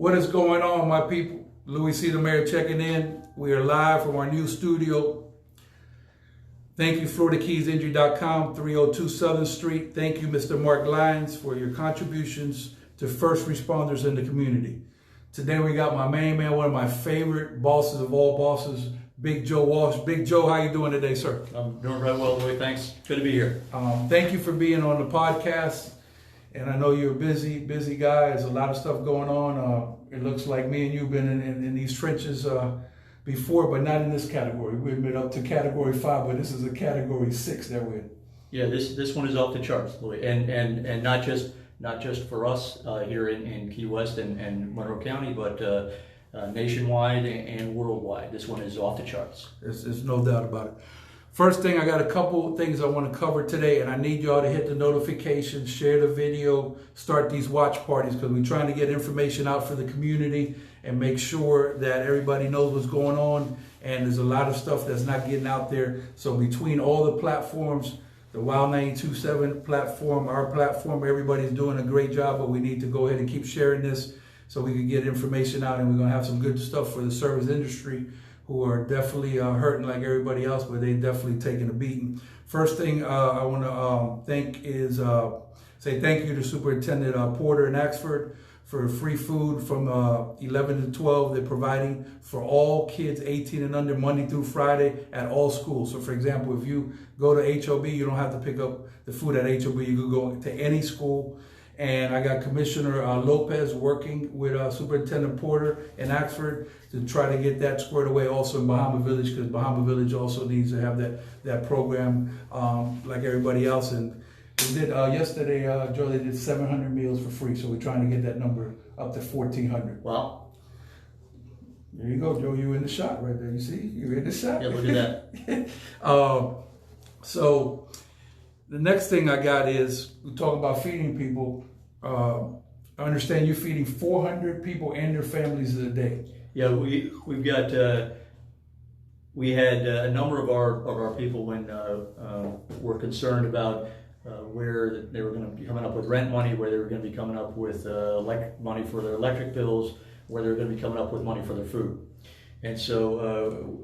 What is going on, my people? Louie C. the Mayor checking in. We are live from our new studio. Thank you, FloridaKeysInjury.com, 302 Southern Street. Thank you, Mr. Mark Lyons, for your contributions to first responders in the community. Today we got my main man, one of my favorite bosses of all bosses, Big Joe Walsh. Big Joe, how you doing today, sir? I'm doing right well, Louie. Thanks. Good to be here. Thank you for being on the podcast. And I know you're a busy guy. There's a lot of stuff going on. It looks like me and you have been in these trenches before, but not in this category. We've been up to category 5, but this is a category 6 that we're in. Yeah, this one is off the charts, Louie, and not just for us here in Key West and Monroe County, but nationwide and worldwide. This one is off the charts. There's no doubt about it. First thing, I got a couple things I want to cover today, and I need y'all to hit the notifications, share the video, start these watch parties, because we're trying to get information out for the community and make sure that everybody knows what's going on. And there's a lot of stuff that's not getting out there. So between all the platforms, the Wild 92.7 platform, our platform, everybody's doing a great job, but we need to go ahead and keep sharing this so we can get information out, and we're going to have some good stuff for the service industry, who are definitely hurting like everybody else, but they definitely taking a beating. First thing I want to say thank you to Superintendent Porter in Axford for free food from 11 to 12. They're providing for all kids 18 and under Monday through Friday at all schools. So for example, if you go to HOB, you don't have to pick up the food at HOB. You can go to any school. And I got Commissioner Lopez working with Superintendent Porter in Axford to try to get that squared away also in Bahama Village, because Bahama Village also needs to have that program like everybody else. And they did yesterday, Joe, they did 700 meals for free. So we're trying to get that number up to 1,400. Wow. There you go, Joe. You in the shot right there. You see? You're in the shot. Yeah, look at that. So the next thing I got is, we talk about feeding people. I understand you're feeding 400 people and their families a day. Yeah, we've got we had a number of our people when were concerned about where they were going to be coming up with rent money, where they were going to be coming up with money for their electric bills, where they were going to be coming up with money for their food. And so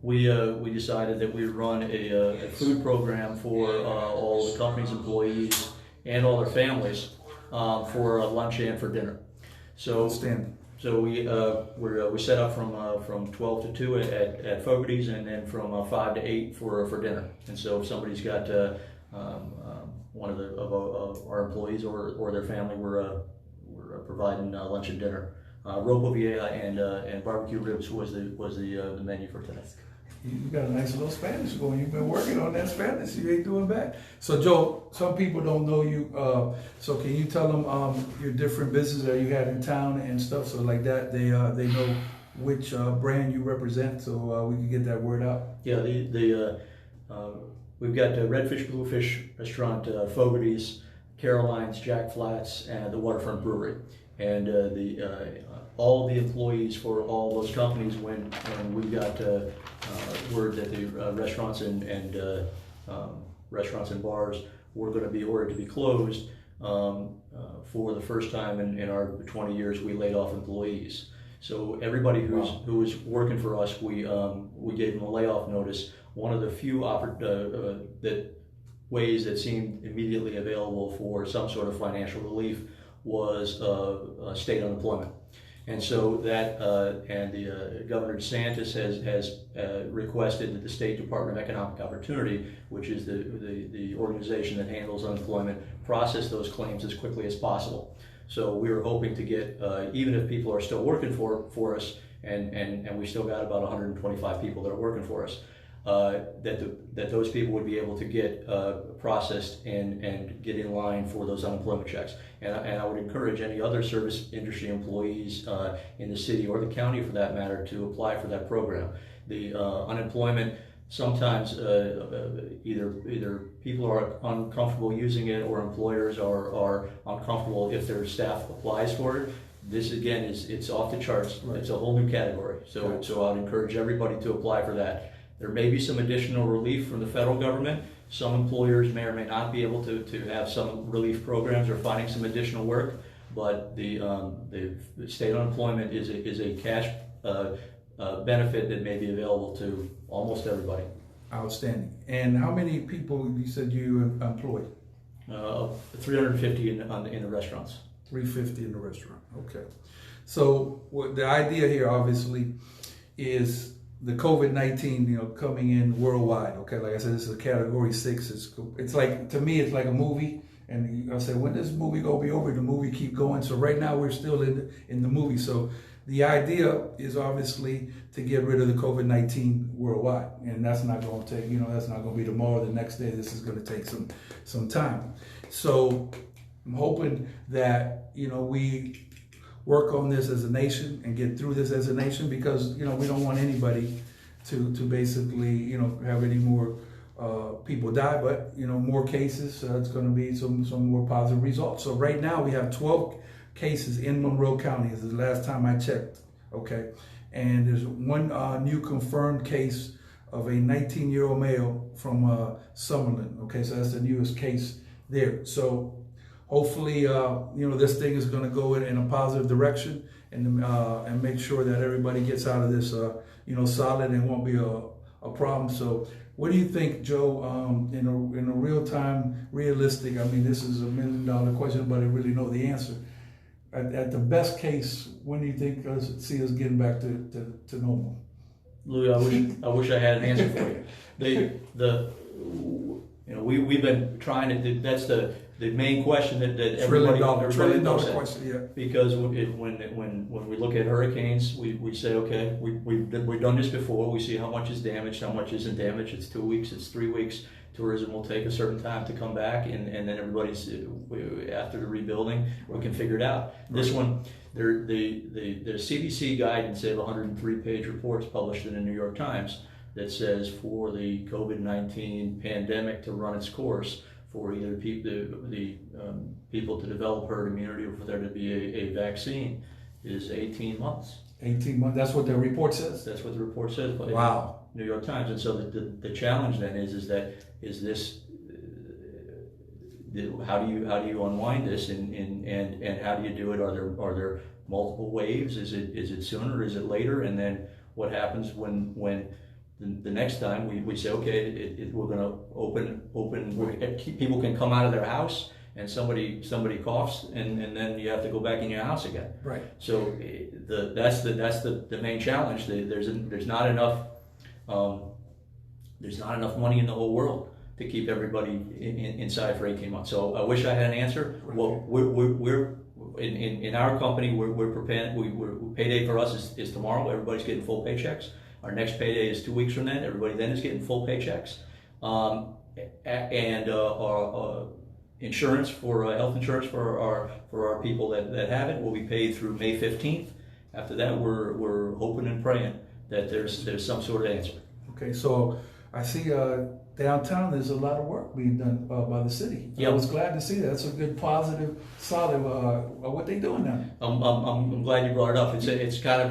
we decided that we would run a food program for all the company's employees and all their families for lunch and for dinner. So we set up from 12 to 2 at Fogarty's, and then from 5 to 8 for dinner. And so if somebody's got one of our employees or their family, we're providing lunch and dinner. Ropa Vieja and barbecue ribs was the menu for today. You got a nice little Spanish going. You've been working on that Spanish. You ain't doing bad. So Joe, some people don't know you. So can you tell them your different businesses that you have in town and stuff, so like that they know which brand you represent, so we can get that word out. Yeah, we've got Redfish Bluefish Restaurant, Fogarty's, Caroline's, Jack Flats, and the Waterfront Brewery. And all the employees for all those companies, when we got word that the restaurants and restaurants and bars were going to be ordered to be closed, for the first time in our 20 years, we laid off employees. So everybody who was working for us, we gave them a layoff notice. One of the few ways that seemed immediately available for some sort of financial relief was state unemployment. And so that, and the Governor DeSantis has requested that the State Department of Economic Opportunity, which is the organization that handles unemployment, process those claims as quickly as possible. So we were hoping to get, even if people are still working for us, and we still got about 125 people that are working for us, that those people would be able to get processed and get in line for those unemployment checks. And I would encourage any other service industry employees in the city or the county, for that matter, to apply for that program. The unemployment, sometimes either people are uncomfortable using it, or employers are uncomfortable if their staff applies for it. This again it's off the charts. Right. It's a whole new category. So I'd encourage everybody to apply for that. There may be some additional relief from the federal government. Some employers may or may not be able to have some relief programs or finding some additional work. but the state unemployment is a cash benefit that may be available to almost everybody. Outstanding. And how many people you said you employ? 350 in the restaurants. 350 in the restaurant. Okay. So the idea here, obviously, is the COVID-19, coming in worldwide. Okay, like I said, this is a Category 6. It's like, to me, it's like a movie. And I said, when this movie gonna be over? The movie keep going. So right now we're still in the movie. So the idea is obviously to get rid of the COVID-19 worldwide, and that's not going to take, that's not going to be tomorrow, the next day. This is going to take some time. So I'm hoping that we work on this as a nation and get through this as a nation, because we don't want anybody to basically have any more people die, but more cases. It's going to be some more positive results. So right now we have 12 cases in Monroe County. This is the last time I checked. Okay, and there's one new confirmed case of a 19-year-old male from Summerlin. Okay, so that's the newest case there. So hopefully, this thing is going to go in a positive direction, and make sure that everybody gets out of this, solid, and won't be a problem. So what do you think, Joe, in a real-time, realistic, this is $1 million question, but I really know the answer. At the best case, when do you think see us getting back to normal? Louie, I wish I had an answer for you. We've been trying to. That's the main question that everybody $1 trillion question. Yeah. Because when we look at hurricanes, we say, okay, we've done this before. We see how much is damaged, how much isn't damaged. It's 2 weeks, it's 3 weeks. Tourism will take a certain time to come back, and then everybody's after the rebuilding, we can figure it out. This one, the CDC guidance, they have 103-page reports published in the New York Times that says for the COVID-19 pandemic to run its course, for either people to develop herd immunity or for there to be a vaccine, is 18 months. 18 months. That's what the report says. That's what the report says. Wow. New York Times. And so the challenge then is this how do you unwind this, and how do you do it? Are there multiple waves? Is it sooner? Is it later? And then what happens when the next time we say, okay, we're going to open people can come out of their house, and somebody coughs, and then you have to go back in your house again. Right. So that's the main challenge. There's not enough money in the whole world to keep everybody inside for 18 months. So I wish I had an answer. Right. Well, we're in our company, we're prepared. Payday for us is tomorrow. Everybody's getting full paychecks. Our next payday is 2 weeks from then. Everybody then is getting full paychecks. And our insurance health insurance for our people that have it will be paid through May 15th. After that, we're hoping and praying that there's some sort of answer. Okay, so I see downtown there's a lot of work being done by the city. Yep. I was glad to see that. That's a good, positive, solid. What they doing now? I'm glad you brought it up. It's kind of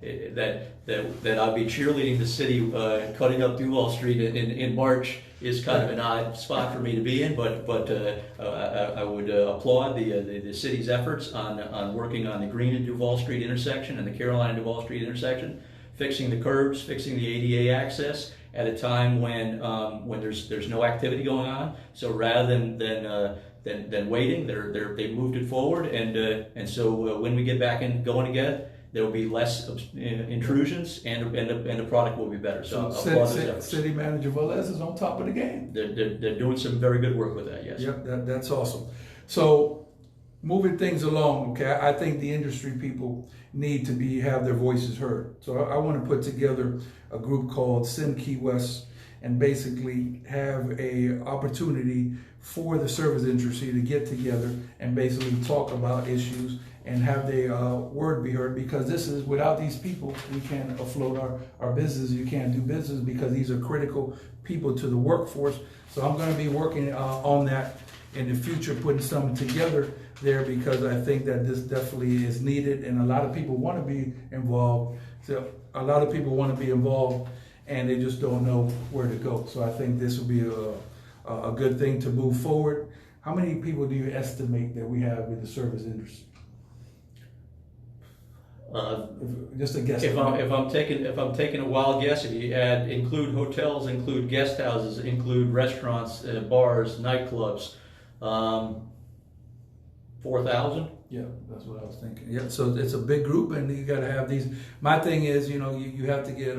that I'll be cheerleading the city, cutting up Duval Street in March is kind of an odd spot for me to be in, but I would applaud the city's efforts on working on the Green and Duval Street intersection and the Caroline and Duval Street intersection, fixing the curbs, fixing the ADA access at a time when there's no activity going on. So rather than waiting, they moved it forward, and so when we get back and going again, there will be less intrusions, and the product will be better. So City Manager Velez is on top of the game. They're doing some very good work with that. Yes. Yep, that's awesome. So moving things along, okay. I think the industry people need to have their voices heard. So I want to put together a group called Send Key West, and basically have a opportunity for the service industry to get together and basically talk about issues and have their word be heard, because this is, without these people, we can't afloat our business. You can't do business because these are critical people to the workforce. So I'm going to be working on that in the future, putting something together there, because I think that this definitely is needed, and a lot of people want to be involved. So a lot of people want to be involved, and they just don't know where to go. So I think this will be a good thing to move forward. how many people do you estimate that we have in the service industry? Just a guess. If I'm taking a wild guess, if you include hotels, include guest houses, include restaurants, bars, nightclubs, 4,000. Yeah, that's what I was thinking. Yeah, so it's a big group, and you got to have these. My thing is, you have to get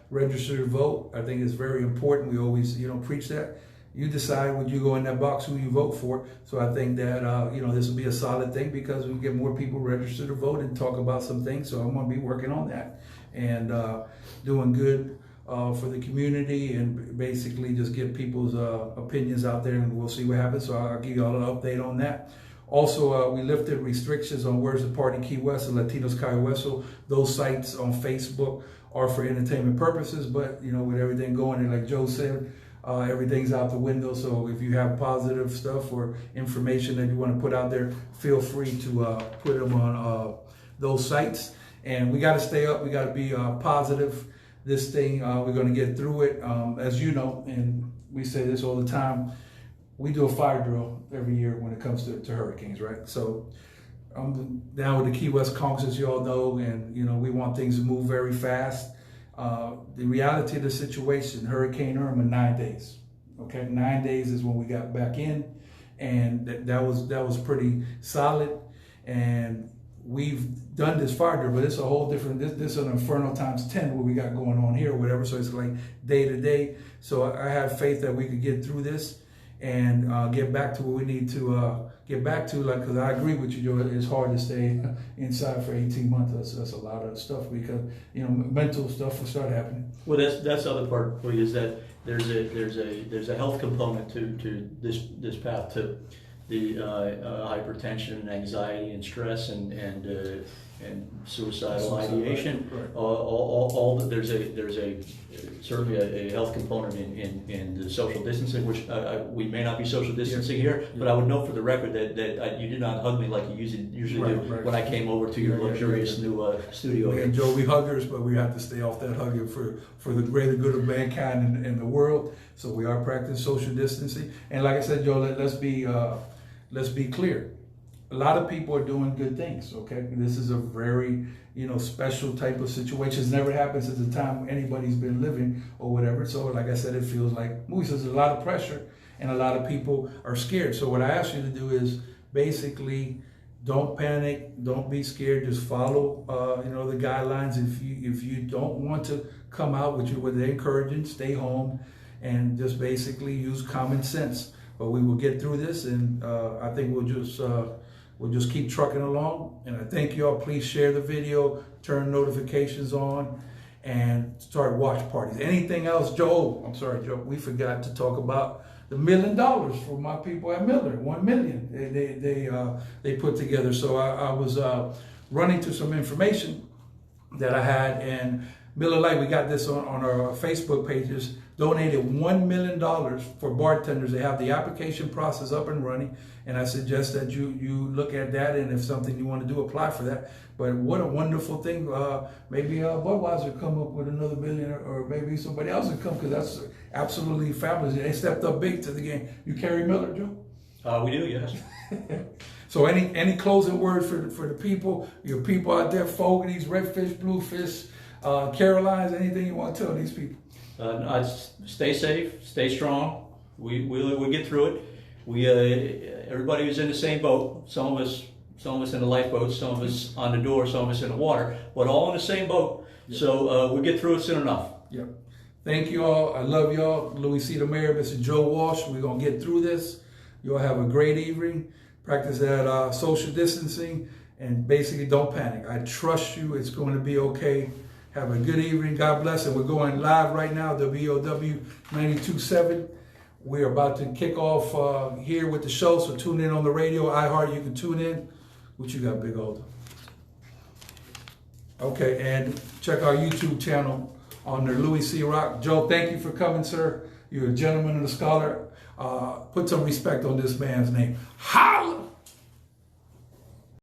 registered to vote. I think it's very important. We always, preach that. You decide when you go in that box who you vote for. So I think that, this will be a solid thing because we get more people registered to vote and talk about some things. So I'm going to be working on that and doing good for the community and basically just get people's opinions out there, and we'll see what happens. So I'll give you all an update on that. Also, we lifted restrictions on Where's the Party Key West and Latinos Cayo Hueso. Those sites on Facebook are for entertainment purposes, but with everything going, and like Joe said, everything's out the window. So if you have positive stuff or information that you want to put out there, feel free to put them on those sites. And we got to stay up. We got to be positive. This thing, we're going to get through it. As you know, and we say this all the time, we do a fire drill every year when it comes to hurricanes, right? So I'm down with the Key West Congress, as you all know, and we want things to move very fast. The reality of the situation, Hurricane Irma, 9 days. Okay, 9 days is when we got back in, and that was pretty solid. And we've done this fire drill, but it's a whole different. This is an inferno times 10 what we got going on here, or whatever. So it's like day to day. So I have faith that we could get through this and get back to what we need to get back to. Like, because I agree with you, Joe. It's hard to stay inside for 18 months. That's a lot of stuff because mental stuff will start happening. Well, that's the other part for you is that there's a health component to this path to the hypertension and anxiety and stress and suicidal ideation. Right. There's certainly a health component in the social distancing, which we may not be social distancing here, but I would note for the record that you did not hug me like you usually do when I came over to your luxurious new studio. And Joe, we huggers, but we have to stay off that hugging for the greater good of mankind and the world. So we are practicing social distancing. And like I said, Joe, let's be clear. A lot of people are doing good things, okay? This is a very, special type of situation. It's never happened since the time anybody's been living or whatever. So like I said, it feels like, Louie says, there's a lot of pressure and a lot of people are scared. So what I ask you to do is basically don't panic, don't be scared, just follow, the guidelines. If you don't want to come out, which they're encouraging, stay home and just basically use common sense. But we will get through this, and I think we'll just keep trucking along. And I thank you all. Please share the video, turn notifications on, and start watch parties. Anything else, Joe? I'm sorry, Joe. We forgot to talk about the $1 million for my people at Miller. 1 million they put together. So I was running through some information that I had, and Miller Lite, we got this on our Facebook pages, donated $1 million for bartenders. They have the application process up and running, and I suggest that you look at that, and if something you want to do, apply for that. But what a wonderful thing. Maybe Budweiser come up with another $1 million, or maybe somebody else would come, because that's absolutely fabulous. They stepped up big to the game. You carry Miller, Joe? We do, yes. So any closing words for the people, your people out there, Fogarty's, Redfish, Bluefish, Caroline's, anything you want to tell these people? Stay safe, stay strong. We'll get through it. Everybody was in the same boat. Some of us in the lifeboats, some of us on the door, some of us in the water, but all in the same boat. Yep. So we'll get through it soon enough. Yep. Thank you all. I love y'all. Louie C. the Mayor, Mr. Joe Walsh. We're gonna get through this. You all have a great evening. Practice that social distancing, and basically don't panic. I trust you. It's going to be okay. Have a good evening. God bless. And we're going live right now, WOW 92.7. We're about to kick off here with the show, so tune in on the radio. iHeart, you can tune in. What you got, Big Older? Okay, and check our YouTube channel on the Louie C. Rock. Joe, thank you for coming, sir. You're a gentleman and a scholar. Put some respect on this man's name. Holla!